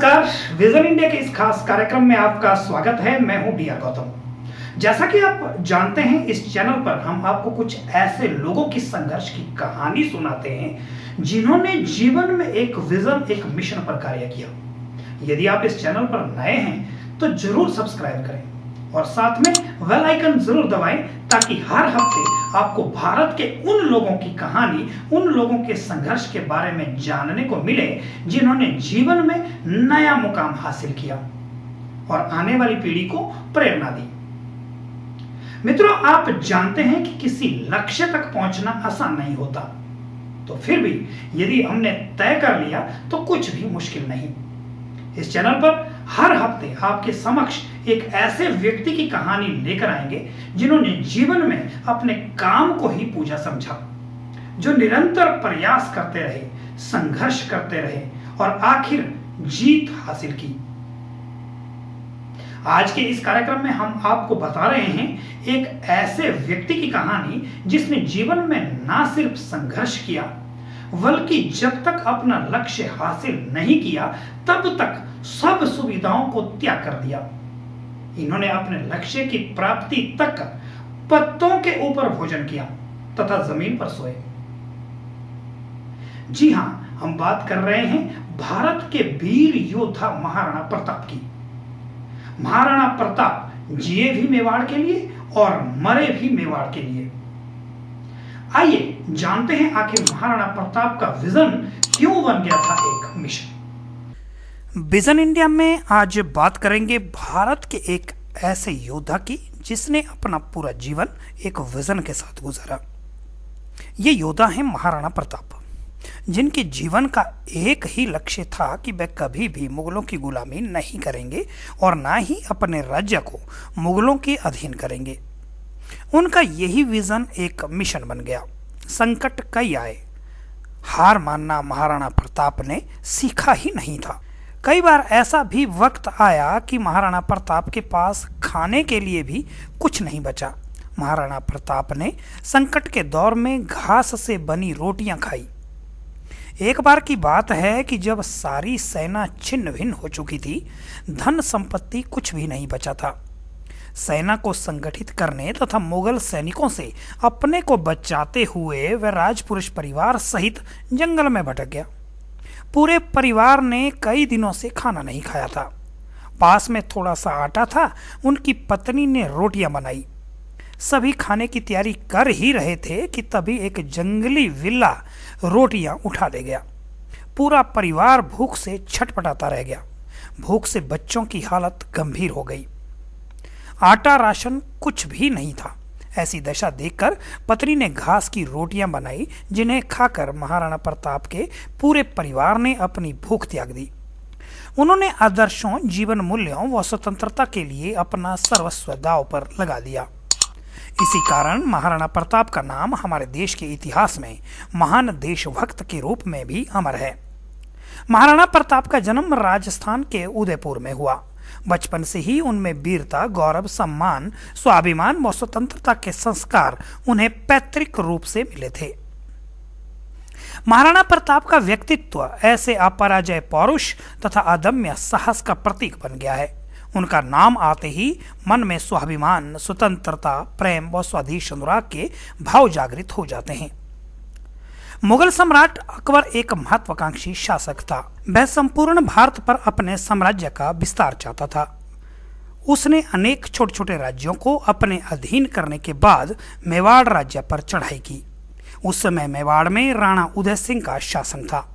नमस्कार। Vision India के इस खास कार्यक्रम में आपका स्वागत है। मैं हूं डी आर गौतम। जैसा कि आप जानते हैं, इस चैनल पर हम आपको कुछ ऐसे लोगों की संघर्ष की कहानी सुनाते हैं जिन्होंने जीवन में एक विजन, एक मिशन पर कार्य किया। यदि आप इस चैनल पर नए हैं तो जरूर सब्सक्राइब करें और साथ में बेल आइकन जरूर दबाएं ताकि हर हफ्ते आपको भारत के उन लोगों की कहानी, उन लोगों के संघर्ष के बारे में जानने को मिले जिन्होंने जीवन में नया मुकाम हासिल किया और आने वाली पीढ़ी को प्रेरणा दी। मित्रों, आप जानते हैं कि किसी लक्ष्य तक पहुंचना आसान नहीं होता, तो फिर भी यदि हमने तय कर लिया तो कुछ भी मुश्किल नहीं। इस चैनल पर हर हफ्ते आपके समक्ष एक ऐसे व्यक्ति की कहानी लेकर आएंगे जिन्होंने जीवन में अपने काम को ही पूजा समझा, जो निरंतर प्रयास करते रहे, संघर्ष करते रहे और आखिर जीत हासिल की। आज के इस कार्यक्रम में हम आपको बता रहे हैं एक ऐसे व्यक्ति की कहानी जिसने जीवन में ना सिर्फ संघर्ष किया, बल्कि जब तक अपना लक्ष्य हासिल नहीं किया तब तक सब सुविधाओं को त्याग कर दिया। इन्होंने अपने लक्ष्य की प्राप्ति तक पत्तों के ऊपर भोजन किया तथा जमीन पर सोए। जी हां, हम बात कर रहे हैं भारत के वीर योद्धा महाराणा प्रताप की। महाराणा प्रताप जिए भी मेवाड़ के लिए और मरे भी मेवाड़ के लिए। आइए जानते हैं आखिर महाराणा प्रताप का विजन क्यों बन गया था एक मिशन। विजन इंडिया में आज बात करेंगे भारत के एक ऐसे योद्धा की जिसने अपना पूरा जीवन एक विजन के साथ गुजारा। ये योद्धा है महाराणा प्रताप, जिनके जीवन का एक ही लक्ष्य था कि वे कभी भी मुगलों की गुलामी नहीं करेंगे और ना ही अपने राज्य को मुगलों के अधीन करेंगे। उनका यही विजन एक मिशन बन गया। संकट कई आए, हार मानना महाराणा प्रताप ने सीखा ही नहीं था। कई बार ऐसा भी वक्त आया कि महाराणा प्रताप के पास खाने के लिए भी कुछ नहीं बचा। महाराणा प्रताप ने संकट के दौर में घास से बनी रोटियां खाई। एक बार की बात है कि जब सारी सेना छिन्न भिन्न हो चुकी थी, धन संपत्ति कुछ भी नहीं बचा था। सेना को संगठित करने तथा मुगल सैनिकों से अपने को बचाते हुए वह राजपुरुष परिवार सहित जंगल में भटक गया। पूरे परिवार ने कई दिनों से खाना नहीं खाया था। पास में थोड़ा सा आटा था। उनकी पत्नी ने रोटियां बनाई। सभी खाने की तैयारी कर ही रहे थे कि तभी एक जंगली विल्ला रोटियां उठा ले गया। पूरा परिवार भूख से छटपटाता रह गया। भूख से बच्चों की हालत गंभीर हो गई। आटा राशन कुछ भी नहीं था। ऐसी दशा देखकर पत्नी ने घास की रोटियां बनाई, जिन्हें खाकर महाराणा प्रताप के पूरे परिवार ने अपनी भूख त्याग दी। उन्होंने आदर्शों, जीवन मूल्यों व स्वतंत्रता के लिए अपना सर्वस्व दांव पर लगा दिया। इसी कारण महाराणा प्रताप का नाम हमारे देश के इतिहास में महान देशभक्त के रूप में भी अमर है। महाराणा प्रताप का जन्म राजस्थान के उदयपुर में हुआ। बचपन से ही उनमें वीरता, गौरव, सम्मान, स्वाभिमान व स्वतंत्रता के संस्कार उन्हें पैतृक रूप से मिले थे। महाराणा प्रताप का व्यक्तित्व ऐसे अपराजय पौरुष तथा अदम्य साहस का प्रतीक बन गया है। उनका नाम आते ही मन में स्वाभिमान, स्वतंत्रता, प्रेम व स्वदेश अनुराग के भाव जागृत हो जाते हैं। मुगल सम्राट अकबर एक महत्वाकांक्षी शासक था। वह संपूर्ण भारत पर अपने साम्राज्य का विस्तार चाहता था। उसने अनेक छोटे छोटे राज्यों को अपने अधीन करने के बाद मेवाड़ राज्य पर चढ़ाई की। उस समय मेवाड़ में राणा उदय सिंह का शासन था।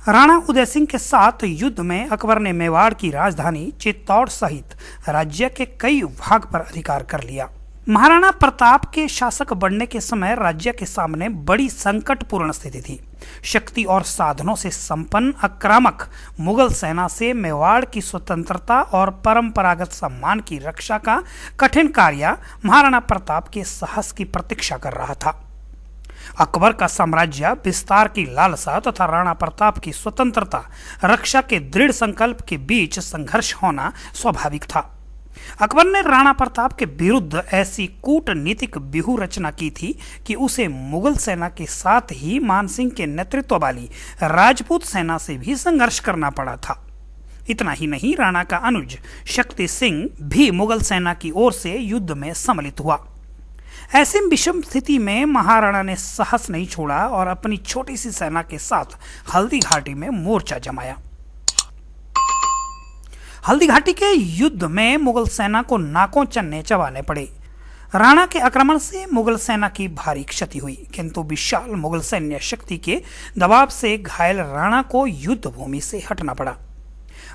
राणा उदय सिंह के साथ युद्ध में अकबर ने मेवाड़ की राजधानी चित्तौड़ सहित राज्य के कई भाग पर अधिकार कर लिया। महाराणा प्रताप के शासक बनने के समय राज्य के सामने बड़ी संकटपूर्ण स्थिति थी। शक्ति और साधनों से संपन्न आक्रामक मुगल सेना से मेवाड़ की स्वतंत्रता और परंपरागत सम्मान की रक्षा का कठिन कार्य महाराणा प्रताप के साहस की प्रतीक्षा कर रहा था। अकबर का साम्राज्य विस्तार की लालसा तथा राणा प्रताप की स्वतंत्रता रक्षा के दृढ़ संकल्प के बीच संघर्ष होना स्वाभाविक था। अकबर ने राणा प्रताप के विरुद्ध ऐसी कूटनीतिक व्यूह रचना की थी कि उसे मुगल सेना के साथ ही मानसिंह के नेतृत्व वाली राजपूत सेना से भी संघर्ष करना पड़ा था। इतना ही नहीं, राणा का अनुज शक्ति सिंह भी मुगल सेना की ओर से युद्ध में सम्मिलित हुआ। ऐसी विषम स्थिति में महाराणा ने साहस नहीं छोड़ा और अपनी छोटी सी सेना के साथ हल्दी घाटी में मोर्चा जमाया। हल्दी घाटी के युद्ध में मुगल सेना को नाकों चन्ने चबाने पड़े। राणा के आक्रमण से मुगल सेना की भारी क्षति हुई, किंतु विशाल मुगल सैन्य शक्ति के दबाव से घायल राणा को युद्ध भूमि से हटना पड़ा।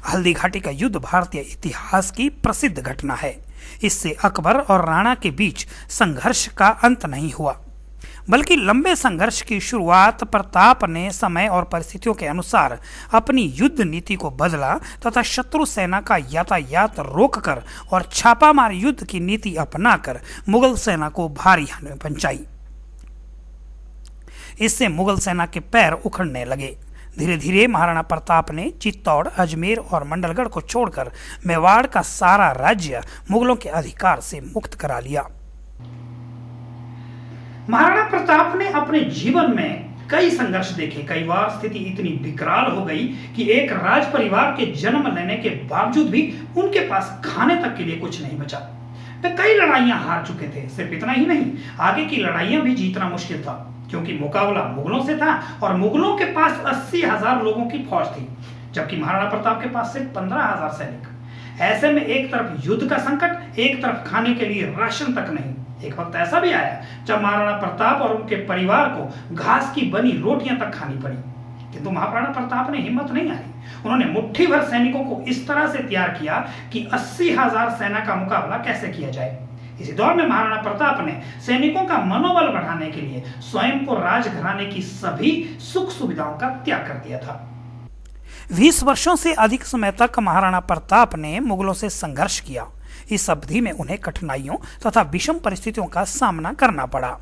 हल्दी घाटी का युद्ध भारतीय इतिहास की प्रसिद्ध घटना है। इससे अकबर और राणा के बीच संघर्ष का अंत नहीं हुआ, बल्कि लंबे संघर्ष की शुरुआत प्रताप ने समय और परिस्थितियों के अनुसार अपनी युद्ध नीति को बदला तथा शत्रु सेना का यातायात रोककर और छापामार युद्ध की नीति अपनाकर मुगल सेना को भारी हानि पहुंचाई। इससे मुगल सेना के पैर उखड़ने लगे। धीरे धीरे महाराणा प्रताप ने चित्तौड़, अजमेर और मंडलगढ़ को छोड़कर मेवाड़ का सारा राज्य मुगलों के अधिकार से मुक्त करा लिया। महाराणा प्रताप ने अपने जीवन में कई संघर्ष देखे। कई बार स्थिति इतनी विकराल हो गई कि एक राज परिवार के जन्म लेने के बावजूद भी उनके पास खाने तक के लिए कुछ नहीं बचा। वे कई लड़ाइयां हार चुके थे। सिर्फ इतना ही नहीं, आगे की लड़ाइयां भी जीतना मुश्किल था, क्योंकि मुकाबला मुगलों से था और मुगलों के पास 80,000 लोगों की फौज थी, जबकि महाराणा प्रताप के पास सिर्फ 15,000 सैनिक। ऐसे में एक तरफ युद्ध का संकट, एक तरफ खाने के लिए राशन तक नहीं। एक वक्त ऐसा भी आया जब महाराणा प्रताप और उनके परिवार को घास की बनी रोटियां तक खानी पड़ी, किंतु महाराणा प्रताप ने हिम्मत नहीं हारी। उन्होंने मुट्ठी भर सैनिकों को इस तरह से तैयार किया कि 80,000 सेना का मुकाबला कैसे किया जाए। इसी दौर में महाराणा प्रताप ने सैनिकों का मनोबल बढ़ाने के लिए स्वयं को राजघराने की सभी सुख सुविधाओं का त्याग कर दिया था। 20 वर्षों से अधिक समय तक महाराणा प्रताप ने मुगलों से संघर्ष किया। इस अवधि में उन्हें कठिनाइयों तथा विषम परिस्थितियों का सामना करना पड़ा।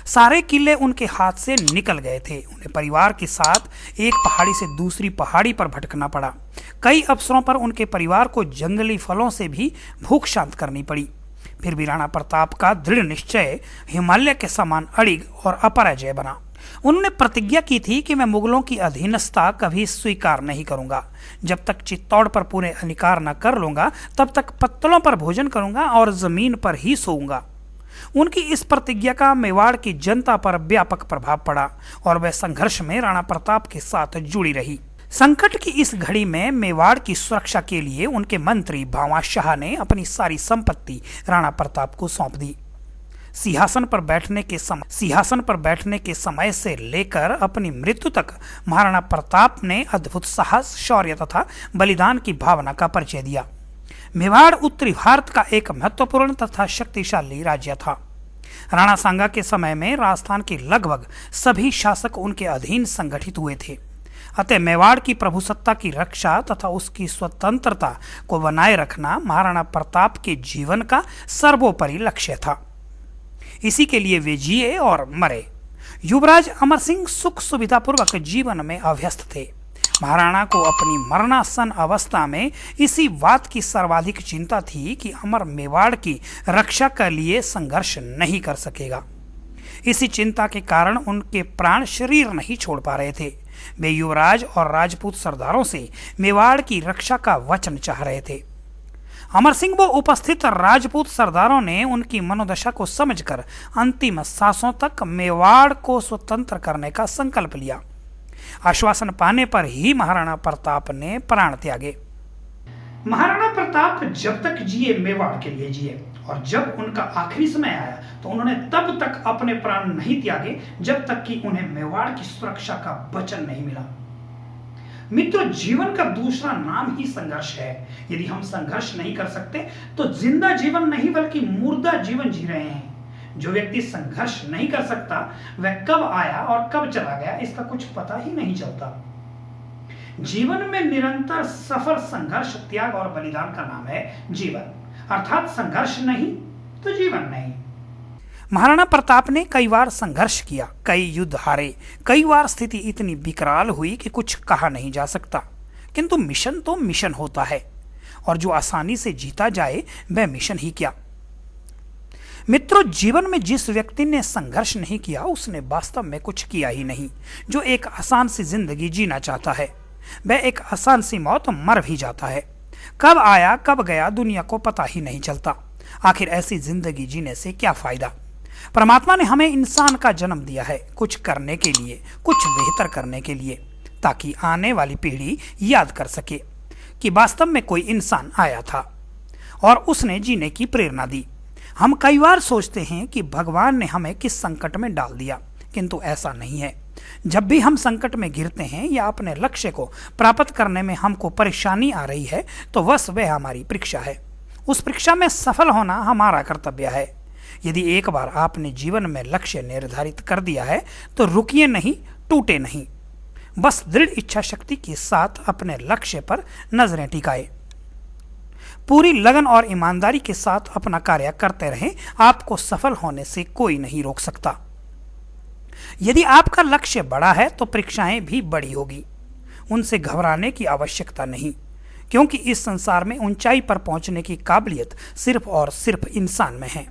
सारे किले उनके हाथ से निकल गए थे। उन्हें परिवार के साथ एक पहाड़ी से दूसरी पहाड़ी पर भटकना पड़ा। कई अवसरों पर उनके परिवार को जंगली फलों से भी भूख शांत करनी पड़ी। फिर भी राणा प्रताप का दृढ़ निश्चय हिमालय के समान अड़िग और अपराजय बना। उन्होंने प्रतिज्ञा की थी कि मैं मुगलों की अधीनस्था कभी स्वीकार नहीं करूंगा। जब तक चित्तौड़ पर पूरे अधिकार न कर लूंगा, तब तक पत्तलों पर भोजन करूंगा और जमीन पर ही सोऊंगा। उनकी इस प्रतिज्ञा का मेवाड़ की जनता पर व्यापक प्रभाव पड़ा और वह संघर्ष में राणा प्रताप के साथ जुड़ी रही। संकट की इस घड़ी में मेवाड़ की सुरक्षा के लिए उनके मंत्री भावा शाह ने अपनी सारी संपत्ति राणा प्रताप को सौंप दी। सिंहासन पर बैठने के समय से लेकर अपनी मृत्यु तक महाराणा प्रताप ने अद्भुत साहस, शौर्य तथा बलिदान की भावना का परिचय दिया। मेवाड़ उत्तरी भारत का एक महत्वपूर्ण तथा शक्तिशाली राज्य था। राणा सांगा के समय में राजस्थान के लगभग सभी शासक उनके अधीन संगठित हुए थे। अतः मेवाड़ की प्रभुसत्ता की रक्षा तथा उसकी स्वतंत्रता को बनाए रखना महाराणा प्रताप के जीवन का सर्वोपरि लक्ष्य था। इसी के लिए वे जिए और मरे। युवराज अमर सिंह सुख सुविधापूर्वक जीवन में अभ्यस्त थे। महाराणा को अपनी मरणासन अवस्था में इसी बात की सर्वाधिक चिंता थी कि अमर मेवाड़ की रक्षा के लिए संघर्ष नहीं कर सकेगा। इसी चिंता के कारण उनके प्राण शरीर नहीं छोड़ पा रहे थे। वे युवराज और राजपूत सरदारों से मेवाड़ की रक्षा का वचन चाह रहे थे। अमर सिंह व उपस्थित राजपूत सरदारों ने उनकी मनोदशा को समझकर अंतिम सांसों तक मेवाड़ को स्वतंत्र करने का संकल्प लिया। आश्वासन पाने पर ही महाराणा प्रताप ने प्राण त्यागे। महाराणा प्रताप जब तक जिए मेवाड़ के लिए जिए, और जब उनका आखिरी समय आया तो उन्होंने तब तक अपने प्राण नहीं त्यागे जब तक कि उन्हें मेवाड़ की सुरक्षा का वचन नहीं मिला। मित्रों, जीवन का दूसरा नाम ही संघर्ष है। यदि हम संघर्ष नहीं कर सकते तो जिंदा जीवन नहीं बल्कि मुर्दा जीवन जी रहे हैं। जो व्यक्ति संघर्ष नहीं कर सकता वह कब आया और कब चला गया इसका कुछ पता ही नहीं चलता। जीवन में निरंतर सफर, संघर्ष, त्याग और बलिदान का नाम है जीवन। अर्थात संघर्ष नहीं तो जीवन नहीं। महाराणा प्रताप ने कई बार संघर्ष किया, कई युद्ध हारे, कई बार स्थिति इतनी विकराल हुई कि कुछ कहा नहीं जा सकता। किंतु मिशन तो मिशन होता है, और जो आसानी से जीता जाए वह मिशन ही क्या। मित्रों, जीवन में जिस व्यक्ति ने संघर्ष नहीं किया उसने वास्तव में कुछ किया ही नहीं। जो एक आसान सी जिंदगी जीना चाहता है वह एक आसान सी मौत मर भी जाता है। कब आया कब गया दुनिया को पता ही नहीं चलता। आखिर ऐसी जिंदगी जीने से क्या फायदा। परमात्मा ने हमें इंसान का जन्म दिया है कुछ करने के लिए, कुछ बेहतर करने के लिए, ताकि आने वाली पीढ़ी याद कर सके कि वास्तव में कोई इंसान आया था और उसने जीने की प्रेरणा दी। हम कई बार सोचते हैं कि भगवान ने हमें किस संकट में डाल दिया, किंतु ऐसा नहीं है। जब भी हम संकट में घिरते हैं या अपने लक्ष्य को प्राप्त करने में हमको परेशानी आ रही है, तो बस वह हमारी परीक्षा है। उस परीक्षा में सफल होना हमारा कर्तव्य है। यदि एक बार आपने जीवन में लक्ष्य निर्धारित कर दिया है तो रुकिए नहीं, टूटे नहीं। बस दृढ़ इच्छा शक्ति के साथ अपने लक्ष्य पर नजरें टिकाए, पूरी लगन और ईमानदारी के साथ अपना कार्य करते रहें। आपको सफल होने से कोई नहीं रोक सकता। यदि आपका लक्ष्य बड़ा है तो परीक्षाएं भी बड़ी होगी। उनसे घबराने की आवश्यकता नहीं, क्योंकि इस संसार में ऊंचाई पर पहुंचने की काबिलियत सिर्फ और सिर्फ इंसान में है।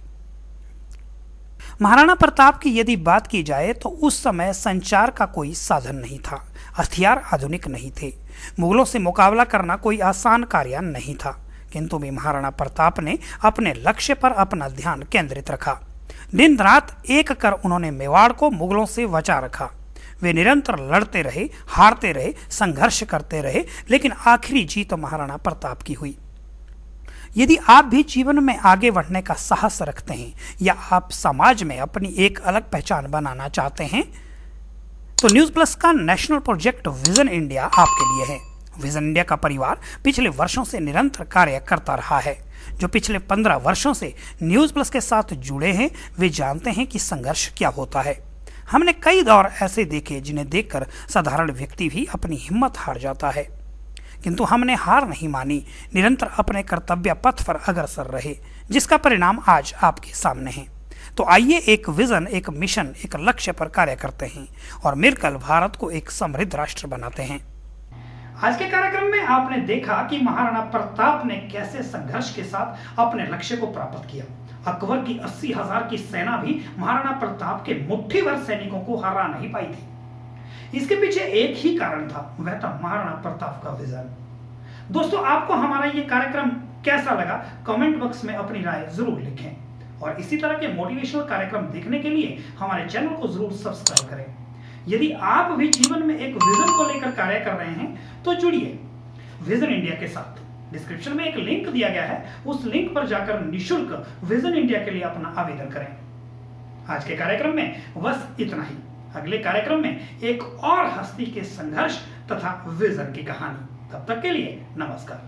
महाराणा प्रताप की यदि बात की जाए तो उस समय संचार का कोई साधन नहीं था, हथियार आधुनिक नहीं थे, मुगलों से मुकाबला करना कोई आसान कार्य नहीं था। किंतु भी महाराणा प्रताप ने अपने लक्ष्य पर अपना ध्यान केंद्रित रखा। दिन रात एक कर उन्होंने मेवाड़ को मुगलों से बचा रखा। वे निरंतर लड़ते रहे, हारते रहे, संघर्ष करते रहे, लेकिन आखिरी जीत महाराणा प्रताप की हुई। यदि आप भी जीवन में आगे बढ़ने का साहस रखते हैं या आप समाज में अपनी एक अलग पहचान बनाना चाहते हैं, तो न्यूज प्लस का नेशनल प्रोजेक्ट विजन इंडिया आपके लिए है। विजन इंडिया का परिवार पिछले वर्षों से निरंतर कार्य करता रहा है। जो पिछले 15 वर्षों से न्यूज प्लस के साथ जुड़े हैं वे जानते हैं कि संघर्ष क्या होता है। हमने कई दौर ऐसे देखे जिन्हें देखकर साधारण व्यक्ति भी अपनी हिम्मत हार जाता है, किंतु हमने हार नहीं मानी, निरंतर अपने कर्तव्य पथ पर अग्रसर रहे, जिसका परिणाम आज आपके सामने है। तो आइए एक विजन, एक मिशन, एक लक्ष्य पर कार्य करते हैं और मिलकर भारत को एक समृद्ध राष्ट्र बनाते हैं। आज के कार्यक्रम में आपने देखा कि महाराणा प्रताप ने कैसे संघर्ष के साथ अपने लक्ष्य को प्राप्त किया। अकबर की 80,000 की सेना भी महाराणा प्रताप के मुट्ठी भर सैनिकों को हरा नहीं पाई थी। इसके पीछे एक ही कारण था, वह था महाराणा प्रताप का विजन। दोस्तों, आपको हमारा ये कार्यक्रम कैसा लगा कमेंट बॉक्स में अपनी राय जरूर लिखें और इसी तरह के मोटिवेशनल कार्यक्रम देखने के लिए हमारे चैनल को जरूर सब्सक्राइब करें। यदि आप भी जीवन में एक विजन को लेकर कार्य कर रहे हैं तो जुड़िए विजन इंडिया के साथ। डिस्क्रिप्शन में एक लिंक दिया गया है, उस लिंक पर जाकर निःशुल्क विजन इंडिया के लिए अपना आवेदन करें। आज के कार्यक्रम में बस इतना ही। अगले कार्यक्रम में एक और हस्ती के संघर्ष तथा विजन की कहानी। तब तक के लिए नमस्कार।